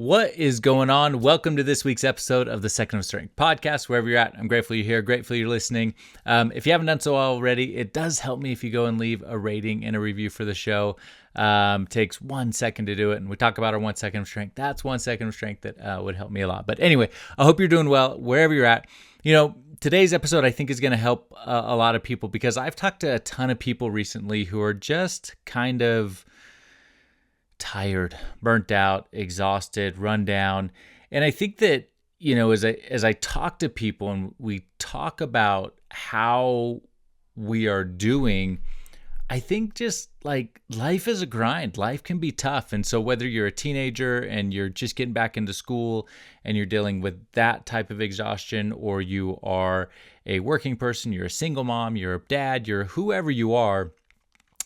What is going on? Welcome to this week's episode of the Second of Strength podcast. Wherever you're at, I'm grateful you're here, grateful you're listening. If you haven't done so already, it does help me if you go and leave a rating and a review for the show. Takes 1 second to do it, and we talk about our 1 second of strength. That's 1 second of strength that would help me a lot. But anyway, I hope you're doing well wherever you're at. Today's episode I think is going to help a lot of people because I've talked to a ton of people recently who are just kind of tired, burnt out, exhausted, run down. And I think that, as I talk to people and we talk about how we are doing, I think just like life is a grind. Life can be tough. And so whether you're a teenager and you're just getting back into school and you're dealing with that type of exhaustion, or you are a working person, you're a single mom, you're a dad, you're whoever you are,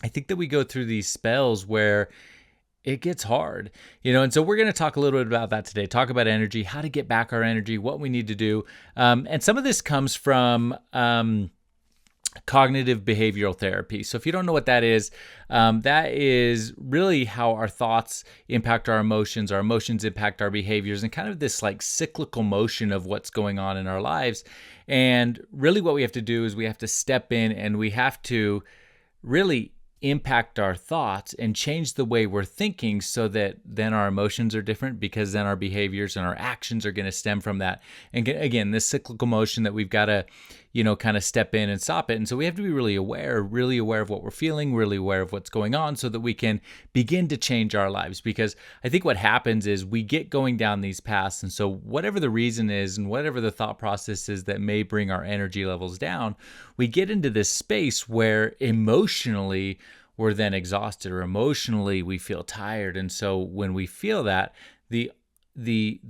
I think that we go through these spells where it gets hard, and so we're going to talk a little bit about that today, talk about energy, how to get back our energy, what we need to do. And some of this comes from cognitive behavioral therapy. So if you don't know what that is really how our thoughts impact our emotions impact our behaviors, and kind of this like cyclical motion of what's going on in our lives. And really what we have to do is we have to step in and we have to really impact our thoughts and change the way we're thinking so that then our emotions are different, because then our behaviors and our actions are going to stem from that. And again, this cyclical motion that we've got to, kind of step in and stop it. And so we have to be really aware of what we're feeling, really aware of what's going on so that we can begin to change our lives. Because I think what happens is we get going down these paths. And so whatever the reason is and whatever the thought process is that may bring our energy levels down, we get into this space where emotionally we're then exhausted, or emotionally we feel tired. And so when we feel that, the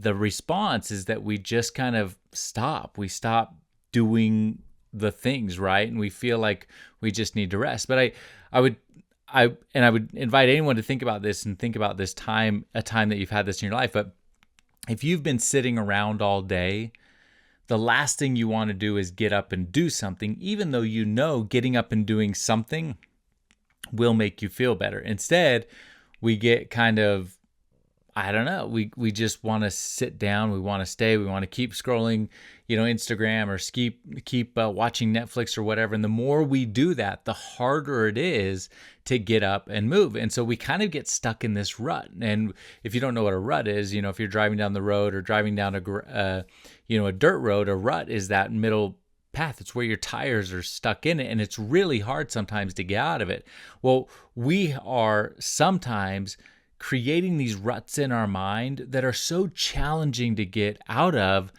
response is that we just kind of stop. We stop doing the things, right? And we feel like we just need to rest. But I would invite anyone to think about this and think about this time, a time that you've had this in your life. But if you've been sitting around all day, the last thing you want to do is get up and do something, even though getting up and doing something will make you feel better. Instead, we get kind of, we just want to sit down, we want to stay, we want to keep scrolling, Instagram, or keep watching Netflix or whatever. And the more we do that, the harder it is to get up and move. And so we kind of get stuck in this rut. And if you don't know what a rut is, if you're driving down the road or driving down a dirt road, a rut is that middle path. It's where your tires are stuck in it, and it's really hard sometimes to get out of it. Well, we are sometimes creating these ruts in our mind that are so challenging to get out of,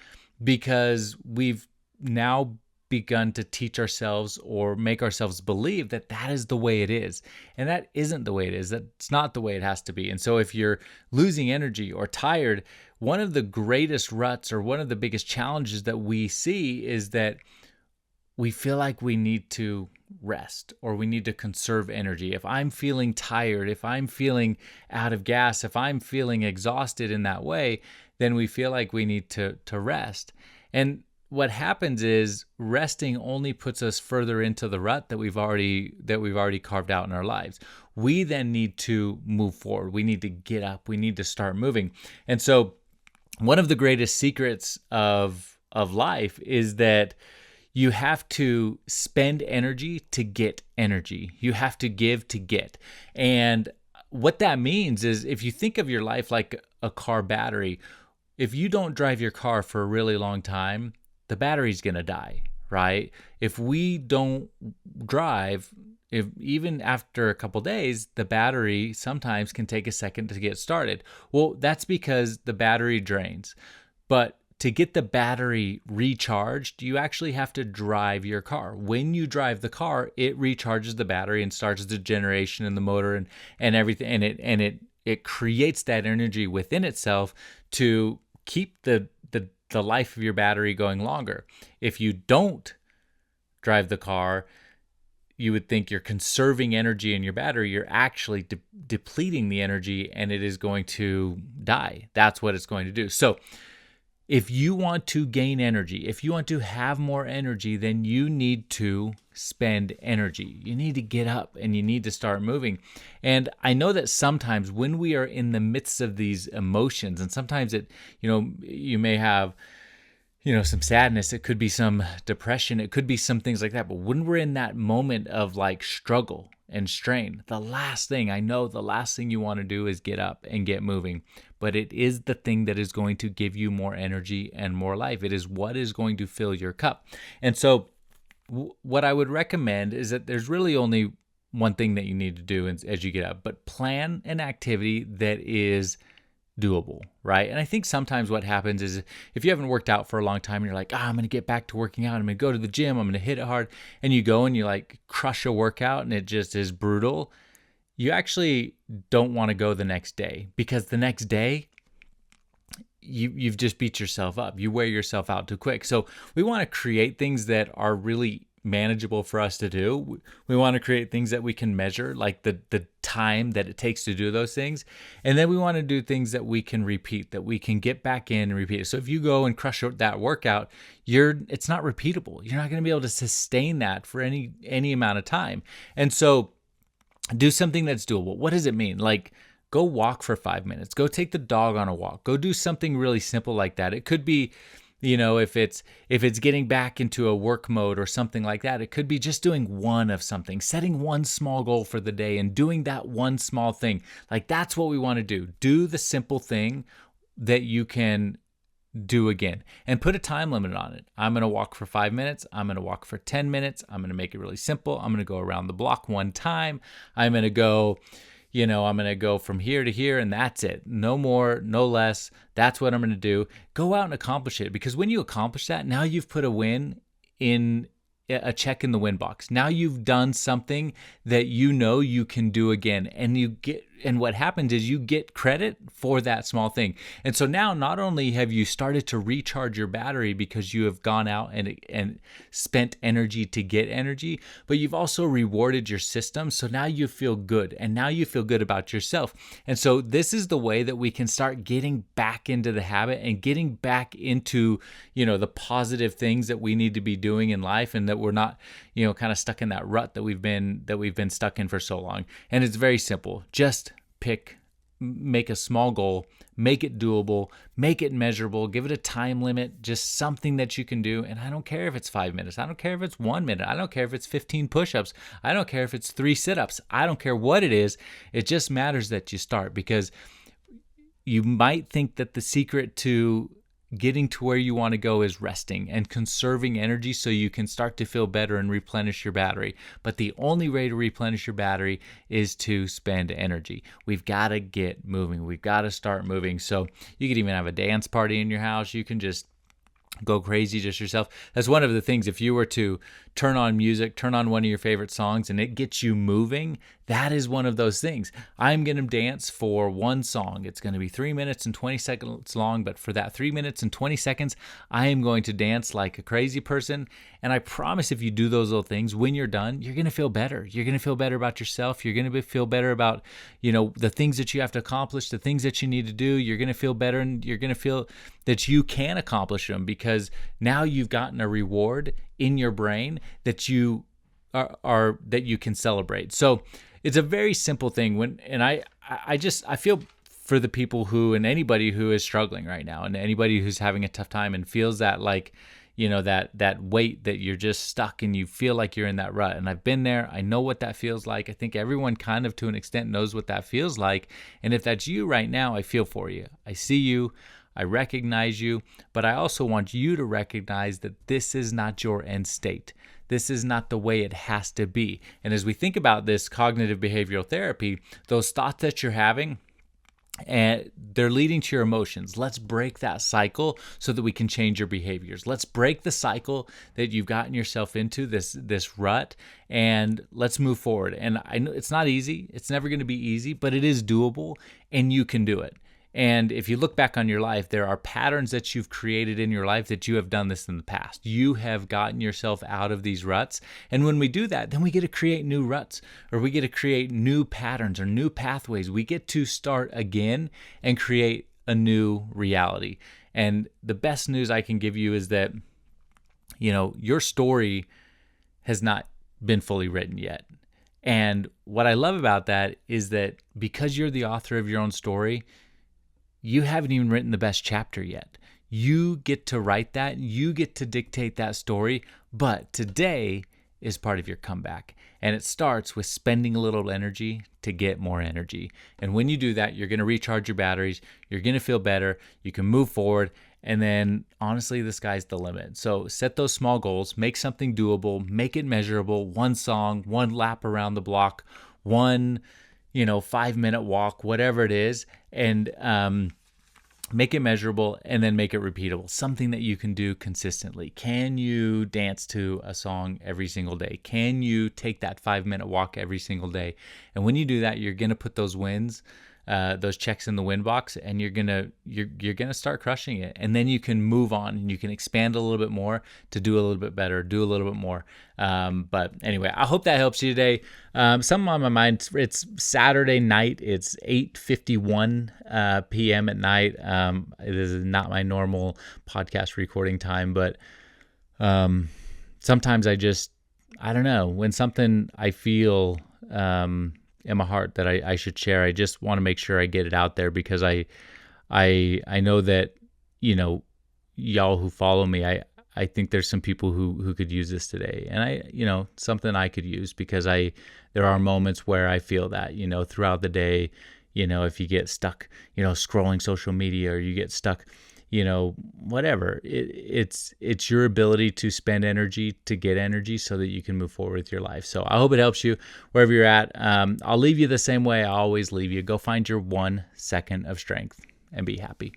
because we've now begun to teach ourselves or make ourselves believe that that is the way it is. And that isn't the way it is. That's not the way it has to be. And so if you're losing energy or tired, one of the greatest ruts, or one of the biggest challenges that we see, is that we feel like we need to rest, or we need to conserve energy. If I'm feeling tired, if I'm feeling out of gas, if I'm feeling exhausted in that way, then we feel like we need to rest. And what happens is resting only puts us further into the rut that we've already carved out in our lives. We then need to move forward. We need to get up. We need to start moving. And so one of the greatest secrets of life is that you have to spend energy to get energy. You have to give to get. And what that means is, if you think of your life like a car battery, if you don't drive your car for a really long time, the battery's going to die, right? If we don't drive, even after a couple days, the battery sometimes can take a second to get started. Well, that's because the battery drains. But to get the battery recharged, you actually have to drive your car. When you drive the car, it recharges the battery and starts the generation and the motor and everything. And it creates that energy within itself to keep the life of your battery going longer. If you don't drive the car, you would think you're conserving energy in your battery. You're actually depleting the energy, and it is going to die. That's what it's going to do. So if you want to gain energy, if you want to have more energy, then you need to spend energy. You need to get up and you need to start moving. And I know that sometimes when we are in the midst of these emotions, and sometimes you may have, some sadness, it could be some depression, it could be some things like that. But when we're in that moment of like struggle and strain, the last thing you want to do is get up and get moving. But it is the thing that is going to give you more energy and more life. It is what is going to fill your cup. And so what I would recommend is that there's really only one thing that you need to do as you get up, but plan an activity that is doable, right? And I think sometimes what happens is if you haven't worked out for a long time and you're like, I'm going to get back to working out, I'm going to go to the gym, I'm going to hit it hard, and you go and you like crush a workout and it just is brutal, you actually don't want to go the next day, because the next day you've just beat yourself up. You wear yourself out too quick. So we want to create things that are really manageable for us to do. We want to create things that we can measure, like the time that it takes to do those things. And then we want to do things that we can repeat, that we can get back in and repeat. So if you go and crush that workout, it's not repeatable. You're not going to be able to sustain that for any amount of time. And so do something that's doable. What does it mean? Like, go walk for 5 minutes. Go take the dog on a walk. Go do something really simple like that. It could be, if it's getting back into a work mode or something like that, it could be just doing one of something, setting one small goal for the day and doing that one small thing. Like, that's what we want to do. Do the simple thing that you can do again, and put a time limit on it. I'm going to walk for 5 minutes. I'm going to walk for 10 minutes. I'm going to make it really simple. I'm going to go around the block one time. I'm going to go from here to here, and that's it. No more, no less. That's what I'm going to do. Go out and accomplish it, because when you accomplish that, now you've put a check in the win box. Now you've done something that you can do again, and what happens is you get credit for that small thing. And so now not only have you started to recharge your battery because you have gone out and spent energy to get energy, but you've also rewarded your system. So now you feel good, and now you feel good about yourself. And so this is the way that we can start getting back into the habit and getting back into, the positive things that we need to be doing in life, and that we're not, kind of stuck in that rut that we've been stuck in for so long. And it's very simple. Just make a small goal, make it doable, make it measurable, give it a time limit, just something that you can do. And I don't care if it's 5 minutes. I don't care if it's 1 minute. I don't care if it's 15 push-ups. I don't care if it's 3 sit-ups. I don't care what it is. It just matters that you start, because you might think that the secret to getting to where you want to go is resting and conserving energy so you can start to feel better and replenish your battery. But the only way to replenish your battery is to spend energy. We've got to get moving. We've got to start moving. So you could even have a dance party in your house. You can just go crazy just yourself. That's one of the things. If you were to turn on music, turn on one of your favorite songs, and it gets you moving, that is one of those things. I'm going to dance for one song. It's going to be 3 minutes and 20 seconds long, but for that 3 minutes and 20 seconds, I am going to dance like a crazy person. And I promise, if you do those little things, when you're done, you're going to feel better. You're going to feel better about yourself. You're going to feel better about, the things that you have to accomplish, the things that you need to do. You're going to feel better, and you're going to feel that you can accomplish them, because now you've gotten a reward in your brain that you that you can celebrate. So it's a very simple thing. I feel for the people and anybody who is struggling right now, and anybody who's having a tough time and feels that that weight, that you're just stuck and you feel like you're in that rut. And I've been there. I know what that feels like. I think everyone kind of to an extent knows what that feels like. And if that's you right now, I feel for you. I see you. I recognize you, but I also want you to recognize that this is not your end state. This is not the way it has to be. And as we think about this cognitive behavioral therapy, those thoughts that you're having, and they're leading to your emotions. Let's break that cycle so that we can change your behaviors. Let's break the cycle that you've gotten yourself into, this rut, and let's move forward. And I know it's not easy. It's never going to be easy, but it is doable, and you can do it. And if you look back on your life, there are patterns that you've created in your life that you have done this in the past. You have gotten yourself out of these ruts. And when we do that, then we get to create new ruts, or we get to create new patterns or new pathways. We get to start again and create a new reality. And the best news I can give you is that, your story has not been fully written yet. And what I love about that is that because you're the author of your own story, you haven't even written the best chapter yet. You get to write that, you get to dictate that story, but today is part of your comeback. And it starts with spending a little energy to get more energy. And when you do that, you're going to recharge your batteries, you're going to feel better, you can move forward, and then honestly, the sky's the limit. So set those small goals, make something doable, make it measurable, one song, one lap around the block, one, 5-minute walk, whatever it is, and make it measurable, and then make it repeatable, something that you can do consistently. Can you dance to a song every single day? Can you take that 5-minute walk every single day? And when you do that, you're going to put those wins, those checks in the win box, and you're gonna start crushing it. And then you can move on and you can expand a little bit more to do a little bit better, do a little bit more. But anyway, I hope that helps you today. Something on my mind. It's Saturday night. It's 8:51 p.m. at night. This is not my normal podcast recording time, but sometimes I don't know, when something I feel in my heart that I should share, I just want to make sure I get it out there, because I know that, y'all who follow me, I think there's some people who could use this today, and something I could use, because there are moments where I feel that, throughout the day, if you get stuck, scrolling social media, or you get stuck, whatever, it's your ability to spend energy to get energy so that you can move forward with your life. So I hope it helps you wherever you're at. I'll leave you the same way I always leave you. Go find your 1 second of strength and be happy.